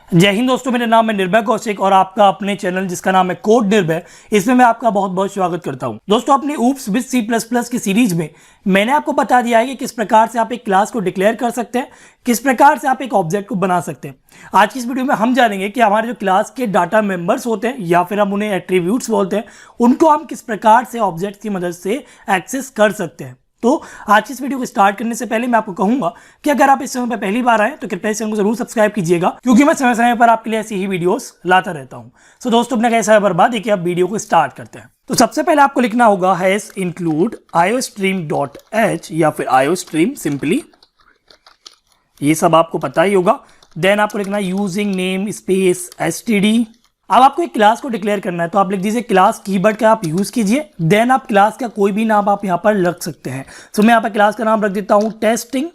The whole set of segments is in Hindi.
जय हिंद दोस्तों, मेरा नाम है निर्भय कौशिक और आपका अपने चैनल जिसका नाम है कोड निर्भय, इसमें मैं आपका बहुत बहुत स्वागत करता हूं। दोस्तों, अपनी ऊप्स विद C++ की सीरीज में मैंने आपको बता दिया है कि किस प्रकार से आप एक क्लास को डिक्लेयर कर सकते हैं, किस प्रकार से आप एक ऑब्जेक्ट को बना सकते हैं। आज की इस वीडियो में हम जानेंगे कि हमारे जो क्लास के डाटा मेंबर्स होते हैं या फिर हम उन्हें एट्रीब्यूट्स बोलते हैं, उनको हम किस प्रकार से ऑब्जेक्ट की मदद से एक्सेस कर सकते हैं। तो आज की इस वीडियो को स्टार्ट करने से पहले मैं आपको कहूंगा कि अगर आप इस चैनल पर पहली बार आए तो कृपया इस चैनल को जरूर सब्सक्राइब कीजिएगा, क्योंकि मैं समय समय पर आपके लिए ऐसी ही वीडियोस लाता रहता हूं। सो दोस्तों, अपना कैसा बर्बाद देखिए, अब वीडियो को स्टार्ट करते हैं। तो सबसे पहले आपको लिखना होगा हैश इंक्लूड iostream.h या फिर iostream सिंपली, ये सब आपको पता ही होगा। देन आपको लिखना यूजिंग नेम स्पेस std। अब आपको एक क्लास को डिक्लेयर करना है तो आप लिख दीजिए क्लास कीवर्ड का आप यूज कीजिए। देन आप क्लास का कोई भी नाम आप यहाँ पर रख सकते हैं। तो मैं यहाँ पर क्लास का नाम रख देता हूँ टेस्टिंग।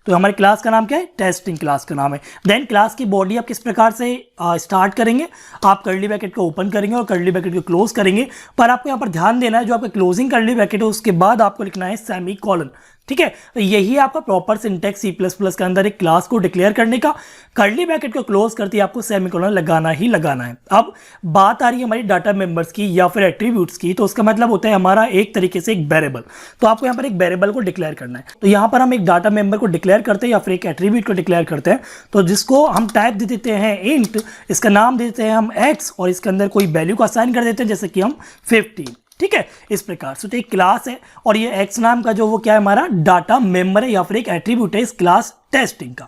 तो हमारी क्लास का नाम क्या है? टेस्टिंग क्लास का नाम है। देन क्लास की बॉडी आप किस प्रकार से स्टार्ट करेंगे? आप कर्ली ब्रैकेट को ओपन करेंगे और कर्ली ब्रैकेट को क्लोज करेंगे। पर आपको यहाँ पर ध्यान देना है, जो आपका क्लोजिंग कर्ली ब्रैकेट है उसके बाद आपको लिखना है सेमी कॉलन। ठीक है, तो यही आपका प्रॉपर सिंटैक्स C++ के अंदर एक क्लास को डिक्लेयर करने का। कर्ली ब्रैकेट को क्लोज करते ही आपको सेमीकोलन लगाना ही लगाना है। अब बात आ रही है हमारी डाटा मेंबर्स की या फिर एट्रीब्यूट्स की, तो उसका मतलब होता है हमारा एक तरीके से एक वेरिएबल। तो आपको यहाँ पर एक वेरिएबल को डिक्लेयर करना है। तो यहाँ पर हम एक डाटा मेंबर को डिक्लेयर करते हैं या फिर एक एट्रीब्यूट को डिक्लेयर करते हैं, तो जिसको हम टाइप दे देते हैं इंट, इसका नाम दे देते हैं हम x और इसके अंदर कोई वैल्यू को असाइन कर देते हैं, जैसे कि हम 15। ठीक है, इस प्रकार से तो एक क्लास है और ये x नाम का जो वो क्या है, हमारा डाटा मेंबर है या फिर एक एट्रीब्यूट है इस क्लास टेस्टिंग का।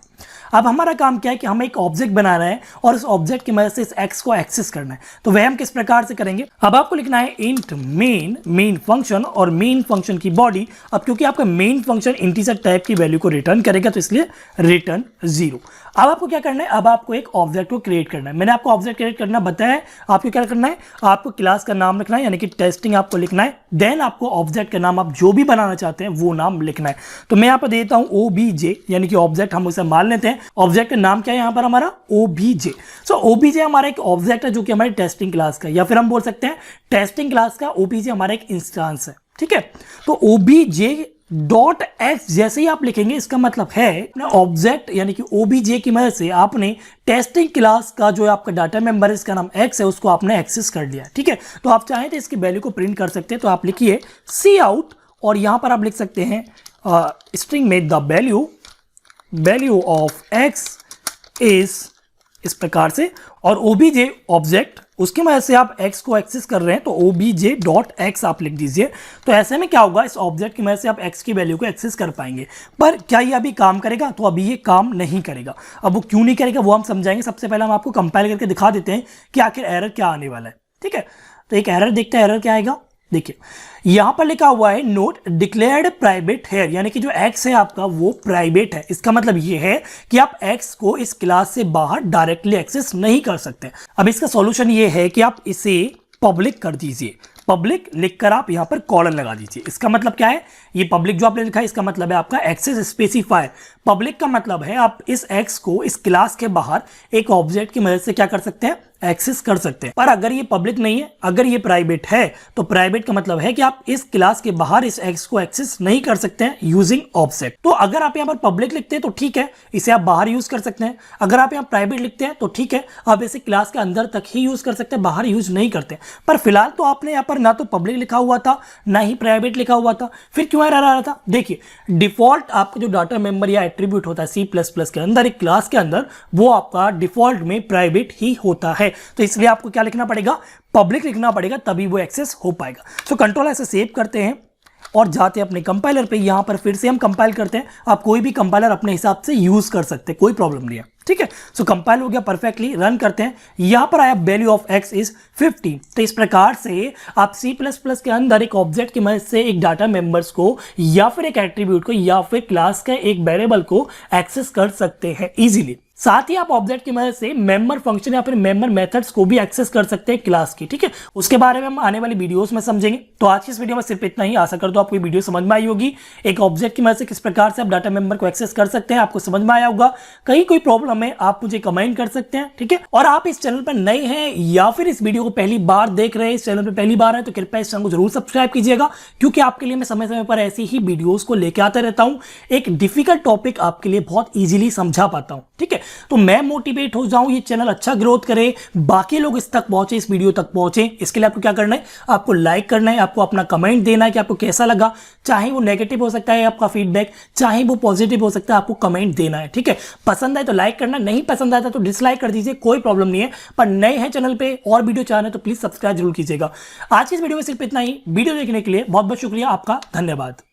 अब हमारा काम क्या है कि हम एक ऑब्जेक्ट बना रहे हैं और उस ऑब्जेक्ट की मदद से इस x को एक्सेस करना है। तो वह हम किस प्रकार से करेंगे? अब आपको लिखना है इंट मेन फंक्शन और मेन फंक्शन की बॉडी। अब क्योंकि आपका मेन फंक्शन इंटीजर टाइप की वैल्यू को रिटर्न करेगा तो इसलिए रिटर्न 0। अब आपको क्या करना है? अब आपको एक ऑब्जेक्ट को क्रिएट करना है। मैंने आपको ऑब्जेक्ट क्रिएट करना बताया है। आपको क्या करना है? आपको क्लास का नाम लिखना है, यानी कि टेस्टिंग आपको लिखना है। देन आपको ऑब्जेक्ट का नाम आप जो भी बनाना चाहते हैं वो नाम लिखना है। तो मैं यहाँ पर देता हूँ OBJ, यानी कि ऑब्जेक्ट हम उसे मान लेते हैं। ऑब्जेक्ट का नाम क्या है यहाँ पर? हमारा OBJ। सो OBJ हमारा एक ऑब्जेक्ट है जो कि हमारी टेस्टिंग क्लास का, या फिर हम बोल सकते हैं टेस्टिंग क्लास का OBJ हमारा एक इंस्टांस है। ठीक है, तो OBJ.x जैसे ही आप लिखेंगे, इसका मतलब है ऑब्जेक्ट यानी कि OBJ की मदद से आपने टेस्टिंग क्लास का जो आपका डाटा मेंबर है, इसका नाम x है, उसको आपने एक्सेस कर लिया। ठीक है, तो आप चाहें तो इसकी वैल्यू को प्रिंट कर सकते हैं। तो आप लिखिए cout और यहां पर आप लिख सकते हैं स्ट्रिंग में the value of x is, इस प्रकार से, और OBJ ऑब्जेक्ट उसकी मदद से आप x को एक्सेस कर रहे हैं तो OBJ.x आप लिख दीजिए। तो ऐसे में क्या होगा, इस ऑब्जेक्ट की मदद से आप x की वैल्यू को एक्सेस कर पाएंगे। पर क्या ये अभी काम करेगा? तो अभी ये काम नहीं करेगा। अब वो क्यों नहीं करेगा वो हम समझाएंगे। सबसे पहले हम आपको कंपाइल करके दिखा देते हैं कि आखिर एरर क्या आने वाला है। ठीक है, तो एक एरर देखते हैं, एरर क्या आएगा। देखिए यहां पर लिखा हुआ है नोट डिक्लेयर्ड प्राइवेट है, यानी कि जो x है आपका वो प्राइवेट है। इसका मतलब ये है कि आप x को इस क्लास से बाहर डायरेक्टली एक्सेस नहीं कर सकते। अब इसका सॉल्यूशन ये है कि आप इसे पब्लिक कर दीजिए। पब्लिक लिखकर आप यहां पर कॉलन लगा दीजिए। इसका मतलब क्या है? ये पब्लिक जो आपने लिखा है इसका मतलब है आपका एक्सेस स्पेसिफायर। पब्लिक का मतलब है आप इस x को इस क्लास के बाहर एक ऑब्जेक्ट की मदद से क्या कर सकते हैं? एक्सेस कर सकते हैं। पर अगर ये पब्लिक नहीं है, अगर ये प्राइवेट है, तो प्राइवेट का मतलब है कि आप इस क्लास के बाहर इस x को एक्सेस नहीं कर सकते हैं यूजिंग ऑब्जेक्ट। तो अगर आप यहाँ पर पब्लिक लिखते हैं तो ठीक है, इसे आप बाहर यूज कर सकते हैं। अगर आप यहाँ प्राइवेट लिखते हैं तो ठीक है, आप इसे क्लास के अंदर तक ही यूज कर सकते हैं, बाहर यूज नहीं करते। पर फिलहाल तो आपने यहाँ पर ना तो पब्लिक लिखा हुआ था ना ही प्राइवेट लिखा हुआ था, फिर क्यों एरर आ रहा था? देखिए डिफॉल्ट आपका जो डाटा मेंबर या एट्रीब्यूट होता है C++ के अंदर, एक क्लास के अंदर, वो आपका डिफॉल्ट में प्राइवेट ही होता है। तो इसलिए आपको क्या लिखना पड़ेगा? पब्लिक लिखना पड़ेगा, तभी वो एक्सेस हो पाएगा। सो कंट्रोल ऐसे सेव करते हैं और जाते हैं अपने कंपाइलर पे। यहां पर फिर से हम कंपाइल करते हैं। आप कोई भी कंपाइलर अपने हिसाब से यूज कर सकते हैं, कोई प्रॉब्लम नहीं है। ठीक है, सो कंपाइल हो गया परफेक्टली। रन करते हैं। यहां पर आया वैल्यू ऑफ x इज 15। तो इस प्रकार से आप C++ के अंदर एक ऑब्जेक्ट की मदद से एक डाटा मेंबर्स को या फिर एक एट्रीब्यूट को या फिर क्लास के एक वेरिएबल को एक्सेस कर सकते हैं इजीली। साथ ही आप ऑब्जेक्ट की मदद से मेंबर फंक्शन या फिर मेंबर मेथड्स को भी एक्सेस कर सकते हैं क्लास की। ठीक है, उसके बारे में हम आने वाली वीडियोस में समझेंगे। तो आज की इस वीडियो में सिर्फ इतना ही। आशा करता हूं आपको ये वीडियो समझ में आई होगी। एक ऑब्जेक्ट की मदद से किस प्रकार से आप डाटा मेंबर को एक्सेस कर सकते हैं आपको समझ में आया होगा। कहीं कोई प्रॉब्लम है आप मुझे कमेंट कर सकते हैं। ठीक है, और आप इस चैनल पर नए हैं या फिर इस वीडियो को पहली बार देख रहे हैं, इस चैनल पर पहली बार है, तो कृपया इस चैनल को जरूर सब्सक्राइब कीजिएगा, क्योंकि आपके लिए मैं समय समय पर ऐसी ही वीडियोस को लेकर आता रहता हूं। एक डिफिकल्ट टॉपिक आपके लिए बहुत ईजिली समझा पाता हूं। ठीक है। तो मैं मोटिवेट हो जाऊं, ये चैनल अच्छा ग्रोथ करे, बाकी लोग इस तक पहुंचे, इस वीडियो तक पहुंचे, इसके लिए आपको क्या करना है, आपको लाइक करना है, आपको अपना कमेंट देना है कि आपको कैसा लगा, चाहे वो नेगेटिव हो सकता है आपका फीडबैक, चाहे वो पॉजिटिव हो सकता है, आपको कमेंट देना है, ठीक है। पसंद आए तो लाइक करना, नहीं पसंद आता तो डिसलाइक कर दीजिए, कोई प्रॉब्लम नहीं है। पर नए हैं चैनल पे और वीडियो चाह रहे हैं तो प्लीज सब्सक्राइब जरूर कीजिएगा। आज की इस वीडियो में सिर्फ इतना ही। वीडियो देखने के लिए बहुत बहुत शुक्रिया आपका, धन्यवाद।